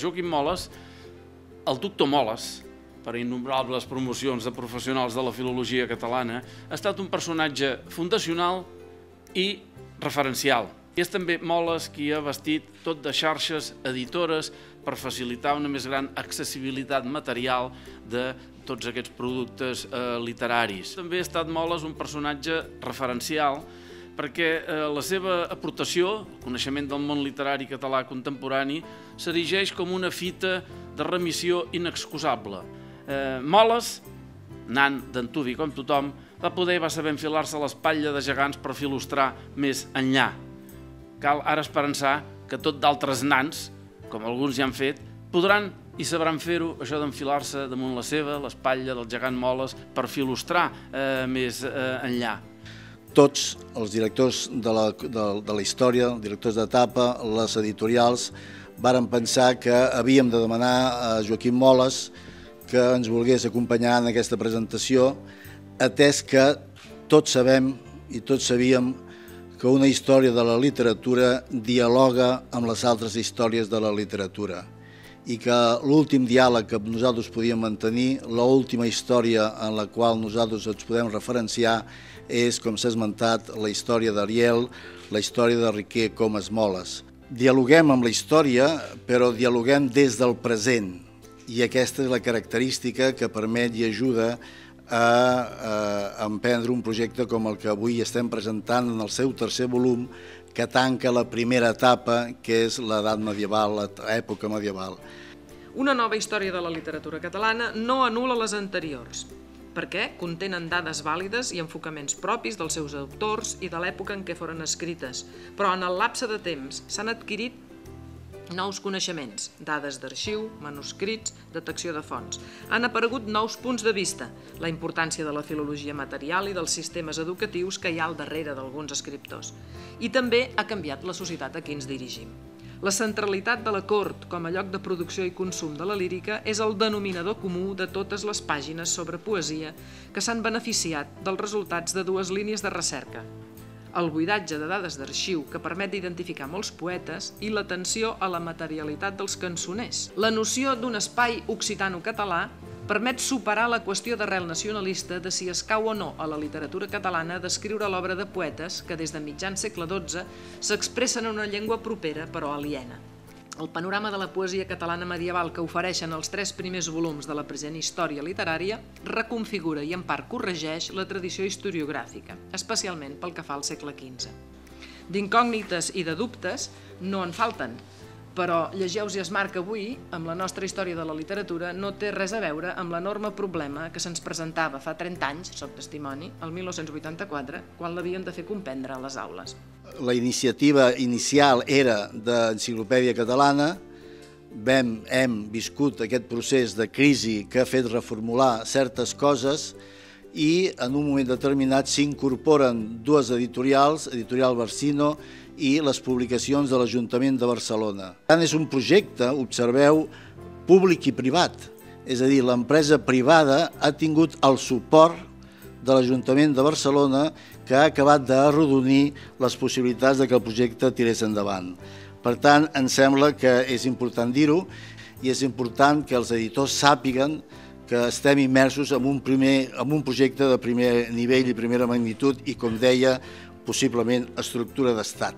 Joaquim Moles, el doctor Moles, per innombrables promocions de professionals de la filologia catalana, ha estat un personatge fundacional i referencial. I és també Moles qui ha vestit tot de xarxes editores per facilitar una més gran accessibilitat material de tots aquests productes literaris. També ha estat Moles un personatge referencial perquè la seva aportació, el coneixement del món literari català contemporani, s'erigeix com una fita de remissió inexcusable. Moles, nan d'antuvi com tothom, va saber enfilar-se a l'espatlla de gegants per filustrar més enllà. Cal ara esperançar que tot d'altres nans, com alguns ja han fet, podran i sabran fer-ho, això d'enfilar-se damunt la seva, l'espatlla del gegant Moles, per filustrar més enllà. Tots els directors de la història, els directors d'etapa, les editorials, varen pensar que havíem de demanar a Joaquim Moles que ens volgués acompanyar en aquesta presentació, atès que tots sabem i tots sabíem que una història de la literatura dialoga amb les altres històries de la literatura i que l'últim diàleg que nosaltres podíem mantenir, l'última història en la qual nosaltres ens podem referenciar és, com s'ha esmentat, la història d'Ariel, la història de Riquer Comas Moles. Dialoguem amb la història, però dialoguem des del present i aquesta és la característica que permet i ajuda a emprendre un projecte com el que avui estem presentant en el seu tercer volum, que tanca la primera etapa, que és l'edat medieval, l'època medieval. Una nova història de la literatura catalana no anul·la les anteriors, perquè contenen dades vàlides i enfocaments propis dels seus autors i de l'època en què foren escrites, però en el lapse de temps s'han adquirit nous coneixements, dades d'arxiu, manuscrits, detecció de fonts. Han aparegut nous punts de vista, la importància de la filologia material i dels sistemes educatius que hi ha al darrere d'alguns escriptors. I també ha canviat la societat a qui ens dirigim. La centralitat de la cort com a lloc de producció i consum de la lírica és el denominador comú de totes les pàgines sobre poesia que s'han beneficiat dels resultats de dues línies de recerca: el buidatge de dades d'arxiu que permet d'identificar molts poetes i l'atenció a la materialitat dels cançoners. La noció d'un espai occitano-català permet superar la qüestió d'arrel nacionalista de si escau o no a la literatura catalana descriure l'obra de poetes que des de mitjan segle XII s'expressen en una llengua propera però aliena. El panorama de la poesia catalana medieval que ofereixen els tres primers volums de la present història literària reconfigura i en part corregeix la tradició historiogràfica, especialment pel que fa al segle XV. D'incògnites i de dubtes no en falten, però Llegeu-s'hi es marca avui, amb la nostra història de la literatura, no té res a veure amb l'enorme problema que se'ns presentava fa 30 anys, soc testimoni, el 1984, quan l'havien de fer comprendre a les aules. La iniciativa inicial era d'Enciclopèdia Catalana, hem viscut aquest procés de crisi que ha fet reformular certes coses i en un moment determinat s'incorporen dues editorials, Editorial Barsino i les publicacions de l'Ajuntament de Barcelona. Per tant, és un projecte, observeu, públic i privat, és a dir, l'empresa privada ha tingut el suport de l'Ajuntament de Barcelona que ha acabat d'arrodonir les possibilitats que el projecte tirés endavant. Per tant, em sembla que és important dir-ho i és important que els editors sàpiguen que estem immersos en un projecte de primer nivell i primera magnitud i, com deia, possiblement estructura d'estat.